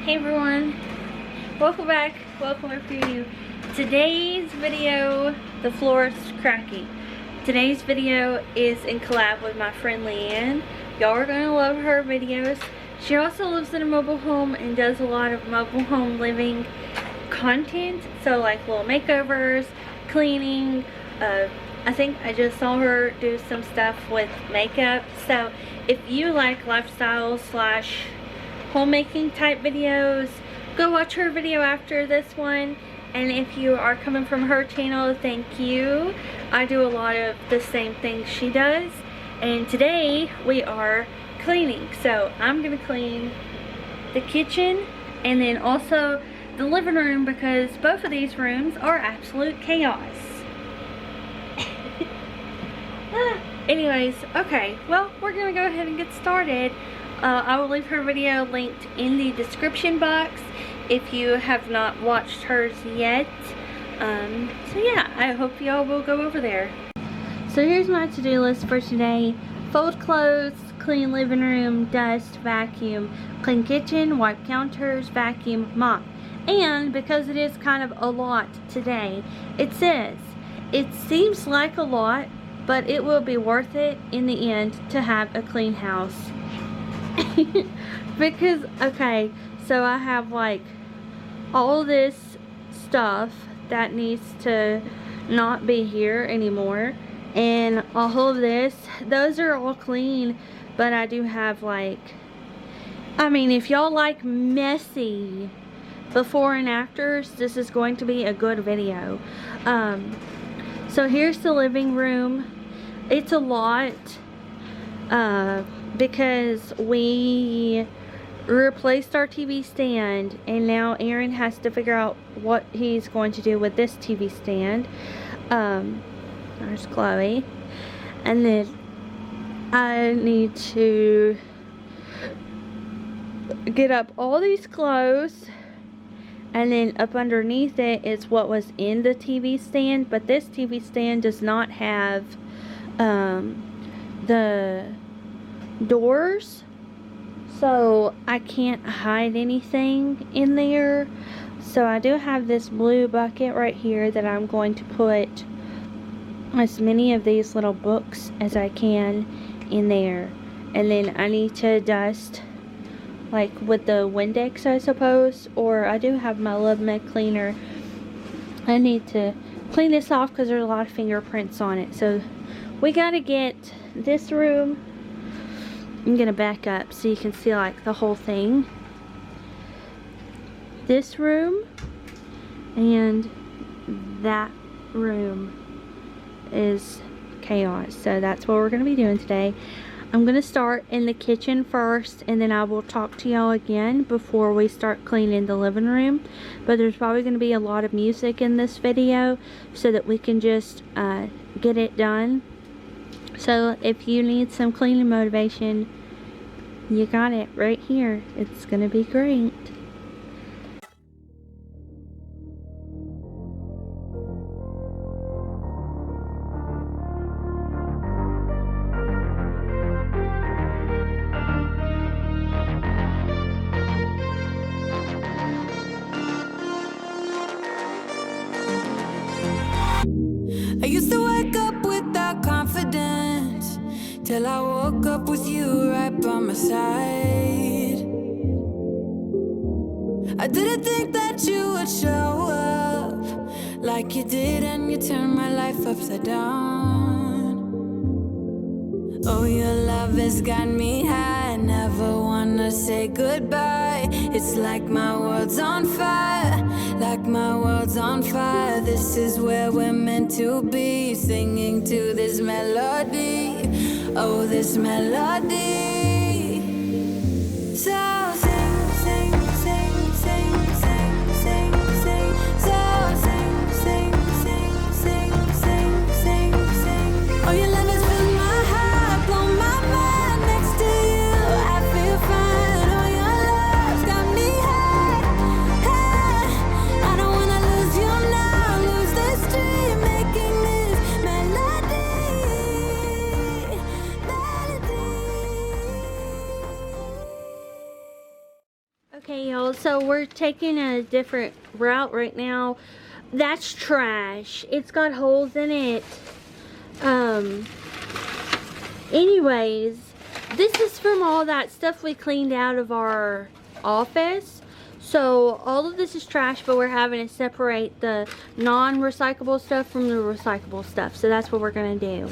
Hey everyone, welcome back, welcome back to you. Today's video, the floor is cracking. Today's video is in collab with my friend Leane. Y'all are gonna love her videos. She also lives in a mobile home and does a lot of mobile home living content. So like little makeovers, cleaning. I think I just saw her do some stuff with makeup. So if you like lifestyle slash homemaking type videos, go watch her video after this one. And if you are coming from her channel, thank you. I do a lot of the same things she does. And today we are cleaning. So I'm gonna clean the kitchen and then also the living room because both of these rooms are absolute chaos. Anyways, okay, well, we're gonna go ahead and get started. I will leave her video linked in the description box if you have not watched hers yet. So yeah, I hope y'all will go over there. So here's my to-do list for today. Fold clothes, clean living room, dust, vacuum, clean kitchen, wipe counters, vacuum, mop. And because it is kind of a lot today, it says, it seems like a lot, but it will be worth it in the end to have a clean house. Because, okay, so I have like all this stuff that needs to not be here anymore, and all of this, those are all clean, but I do have like, I mean, if y'all like messy before and afters, this is going to be a good video. So here's the living room. It's a lot because we replaced our TV stand and now Aaron has to figure out what he's going to do with this TV stand. There's Chloe. And then I need to get up all these clothes, and then up underneath it is what was in the TV stand, but this TV stand does not have the doors, so I can't hide anything in there. So I do have this blue bucket right here that I'm going to put as many of these little books as I can in there. And then I need to dust like with the Windex, I suppose, or I do have my Love Meg cleaner. I need to clean this off because there's a lot of fingerprints on it. So we gotta get this room. I'm gonna back up so you can see like the whole thing. This room and that room is chaos. So that's what we're gonna be doing today. I'm gonna start in the kitchen first, and then I will talk to y'all again before we start cleaning the living room. But there's probably gonna be a lot of music in this video so that we can just get it done. So if you need some cleaning motivation, you got it right here. It's gonna be great. I used to wake up without confidence till I woke up with you right by my side. I didn't think that you would show up like you did, and you turned my life upside down. Oh, your love has got me high, I never wanna say goodbye. It's like my world's on fire, like my world's on fire. This is where we're meant to be, singing to this melody. Oh, this melody. So sing, sing, sing, sing, sing, sing, sing. So sing, sing, sing, sing, sing, sing, sing. Oh, your love has filled my heart, blown my mind. Next to you, I feel fine. Oh, your love's got me high, high. I don't wanna lose you now, lose this dream, making this melody, melody. Hey y'all, so we're taking a different route right now. That's trash. It's got holes in it. Anyways, this is from all that stuff we cleaned out of our office. So all of this is trash, but we're having to separate the non-recyclable stuff from the recyclable stuff. So that's what we're gonna do.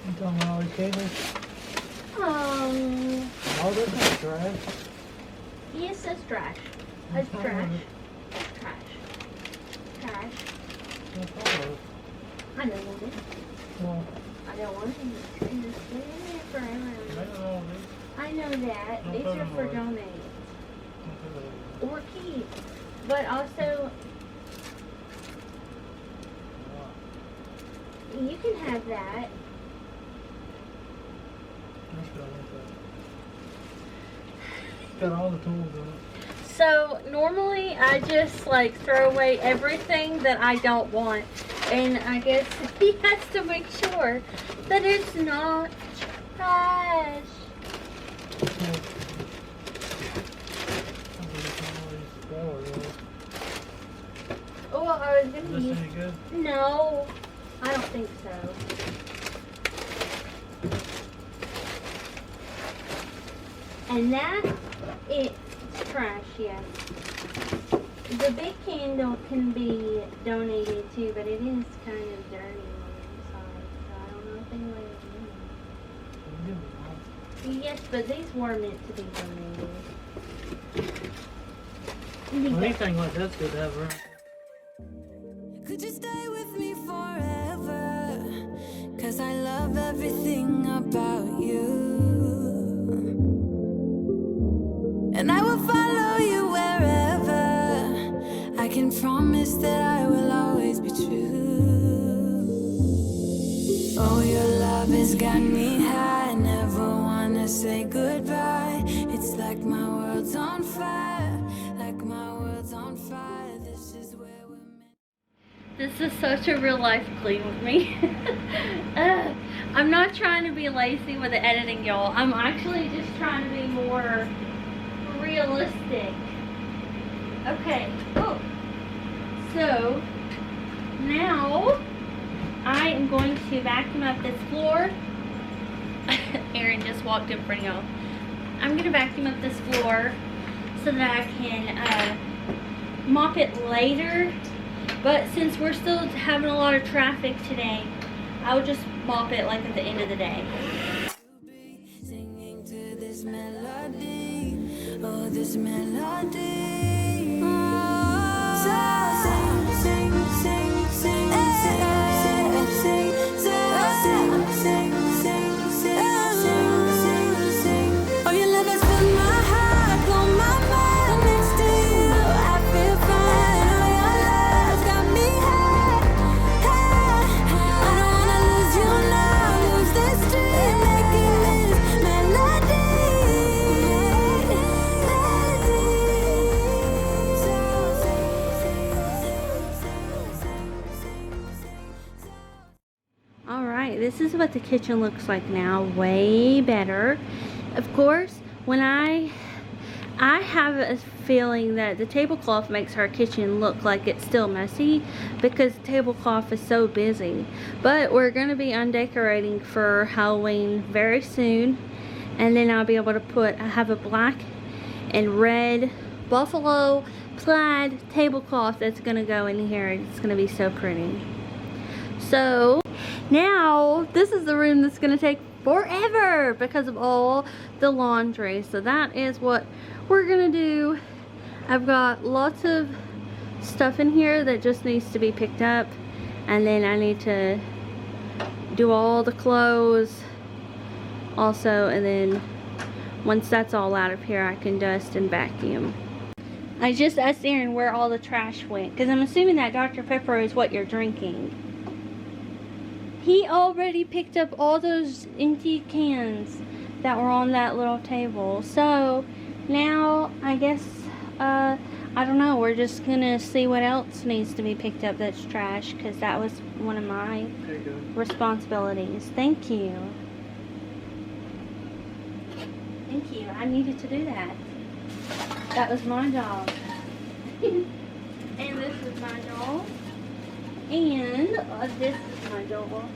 You talking about all these cables? Oh, that's not trash. Yes, that's trash. That's trash. Trash. Trash. That's all of it. I know it. Well, I don't want to stay in there forever. that's all of it. I know that. Don't These put are them for away. donate That's all or keep. But also, of it. you can have that. That's what I want that. It's got all the tools in it. So normally I just like throw away everything that I don't want, and I guess he has to make sure that it's not trash. Oh, I was gonna Is use. this any good? No, I don't think so. And that, it's trash, yes. The big candle can be donated too, but it is kind of dirty on the inside, so I don't know if anybody would use it. Yes, but these were meant to be donated. Well, anything like that's good to have around. Could you stay with me forever? 'Cause I love everything about you. And I will follow you wherever. I can promise that I will always be true. Oh, your love has got me high. Never wanna say goodbye. It's like my world's on fire. Like my world's on fire. This is where we're meant. This is such a real life clean with me. I'm not trying to be lazy with the editing, y'all. I'm actually just trying to be more realistic. Okay. Oh. So now I am going to vacuum up this floor. Aaron just walked in front of y'all. I'm going to vacuum up this floor so that I can mop it later. But since we're still having a lot of traffic today, I'll just mop it like at the end of the day. Singing to this melody, oh, this melody. So sing, sing, sing, sing, sing, sing, sing, sing, sing, sing, sing. Oh, your love has filled my heart, blown my mind. Next to you, I feel fine. Oh, your love's got me high, high. I don't wanna lose you now, lose this dream, making this melody. Alright, this is what the kitchen looks like now. Way better. Of course, when I have a feeling that the tablecloth makes our kitchen look like it's still messy because the tablecloth is so busy. But we're going to be undecorating for Halloween very soon. And then I'll be able to I have a black and red buffalo plaid tablecloth that's going to go in here. It's going to be so pretty. So now this is the room that's going to take forever because of all the laundry. So that is what we're going to do. I've got lots of stuff in here that just needs to be picked up, and then I need to do all the clothes also, and then once that's all out of here I can dust and vacuum. I just asked Aaron where all the trash went because I'm assuming that Dr. Pepper is what you're drinking. He already picked up all those empty cans that were on that little table. So now I guess I don't know, we're just gonna see what else needs to be picked up that's trash, because that was one of my responsibilities. Thank you. Thank you. I needed to do that. That was my job. And this is my job. And this is my job.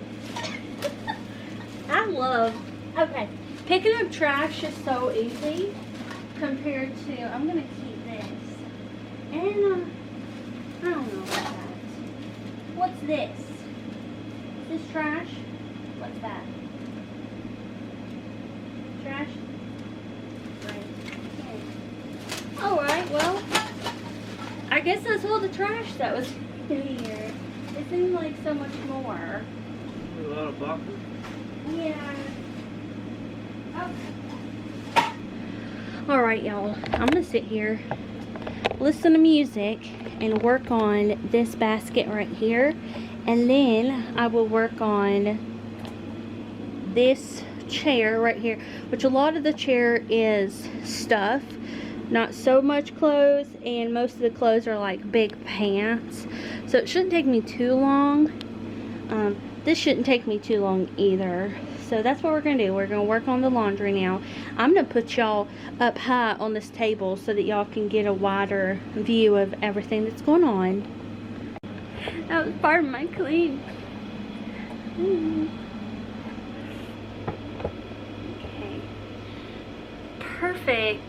I love, okay, picking up trash is so easy compared to, I'm going to keep this. And, I don't know about that. What's this? Is this trash? What's that? Trash? Right. Okay. Alright, well, I guess that's all the trash that was in here. It seemed like so much more. A lot of boxes. Yeah. Okay. Alright, y'all. I'm going to sit here, listen to music, and work on this basket right here. And then I will work on this chair right here, which a lot of the chair is stuff, not so much clothes, and most of the clothes are like big pants, so it shouldn't take me too long. This shouldn't take me too long either. So that's what we're gonna do. We're gonna work on the laundry now. I'm gonna put y'all up high on this table so that y'all can get a wider view of everything that's going on. That was part of my clean. Okay. Perfect.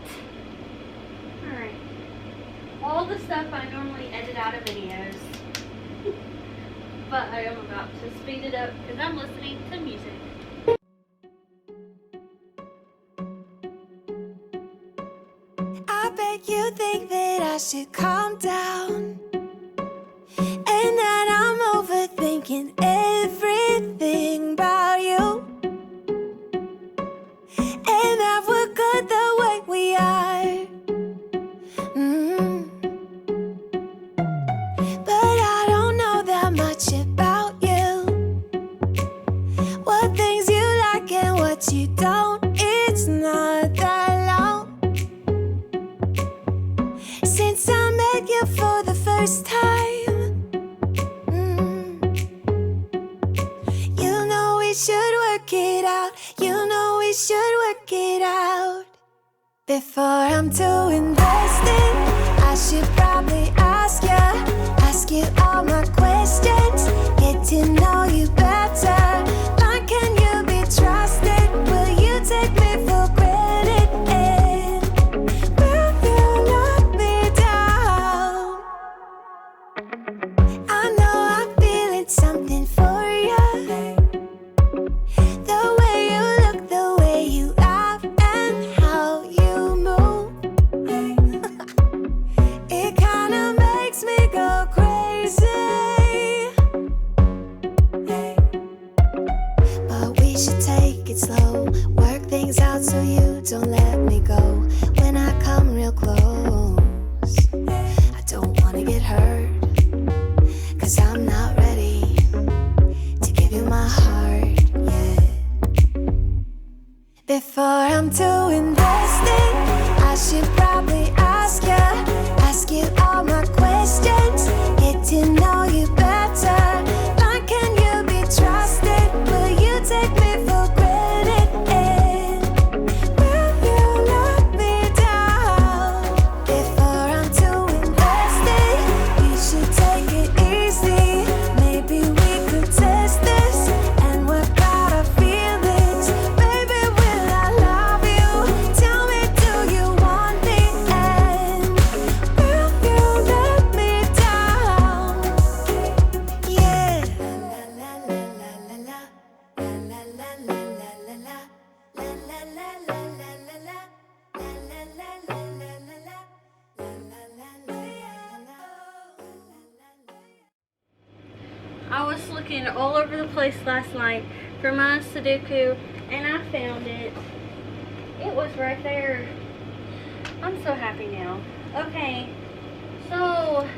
Alright. All the stuff I normally edit out of videos. But I am about to speed it up because I'm listening to music. I bet you think that I should calm down, and that I'm overthinking everything about you, and that we're good the way we are. But I don't know that much about you, what things you like and what you don't. It's not that long since I met you for the first time. You know we should work it out. You know we should work it out. Before I'm too invested, I should probably ask you all my questions, get to know you better. Like, can you be trusted? Will you take me for granted? And will you let me down? I know I'm feeling something for you. The way you look, the way you laugh, and how you move. It kinda makes me go crazy. But we should take it slow, work things out so you don't let me go. When I come real close, I don't wanna get hurt, 'cause I'm not ready to give you my heart yet. Before I'm too invested, I should probably ask you all my questions, get to know you better. Like, can you be trusted? Will you take me for granted? And will you let me down? Before I'm too invested, we should take it easy. Maybe we could test this and work out our feelings. Baby, will I love you? Tell me, do you want me? And will you let me down? Yeah. La la la la la la la la la la la la la la la la la I was looking all over the place last night for my Sudoku, and I found it. It was right there. I'm so happy now. Okay, so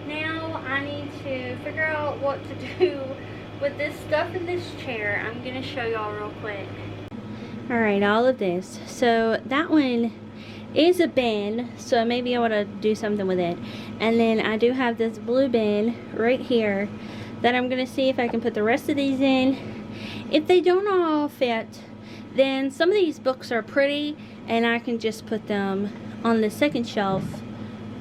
now I need to figure out what to do with this stuff in this chair. I'm gonna show y'all real quick. Alright, all of this. So that one is a bin, so maybe I want to do something with it. And then I do have this blue bin right here that I'm gonna see if I can put the rest of these in. If they don't all fit, then some of these books are pretty, and I can just put them on the second shelf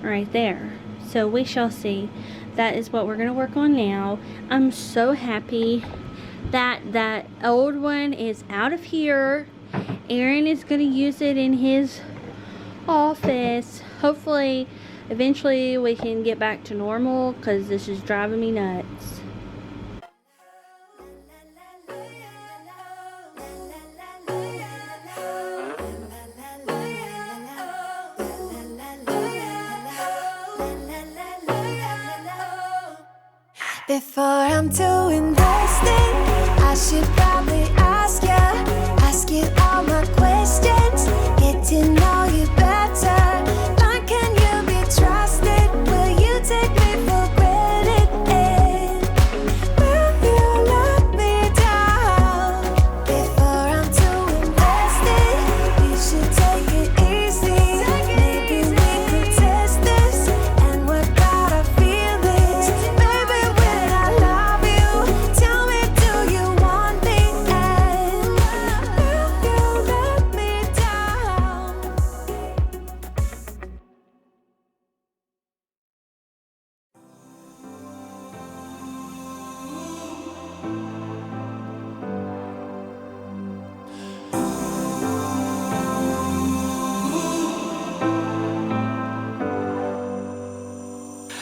right there. So we shall see. That is what we're going to work on now. I'm so happy that that old one is out of here. Aaron is going to use it in his office. Hopefully, eventually we can get back to normal, because this is driving me nuts. Before I'm too invested, I should probably ask you all my questions, get to know you better. Like, can you be trusted? Will you take me for granted? Will you let me down? Before I'm too invested, you should take it easy. Maybe we could test this and work out our feelings. Maybe when I love you, tell me, do you want me? And will you let me down?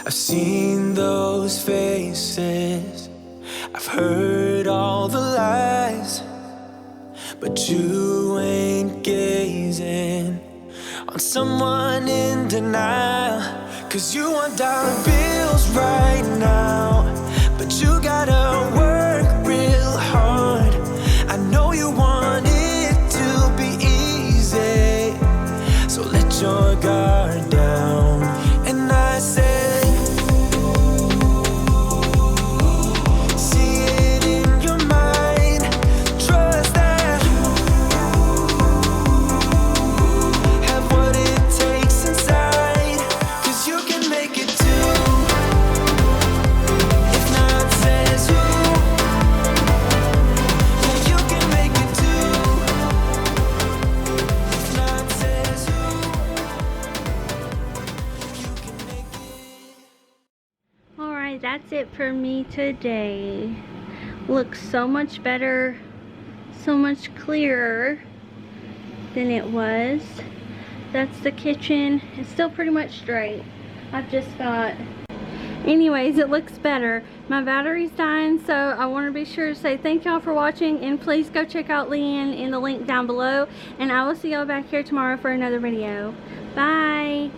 I've seen those faces, I've heard all the lies, but you ain't gazing on someone in denial. 'Cause you want dollar bills right now, but you gotta work real hard. I know you want it to be easy, so let your guard down. And I say, that's it for me today. Looks so much better, so much clearer than it was. That's the kitchen. It's still pretty much straight. I've just got, anyways, it looks better. My battery's dying, so I want to be sure to say thank y'all for watching, and please go check out Leane in the link down below, and I will see y'all back here tomorrow for another video. Bye.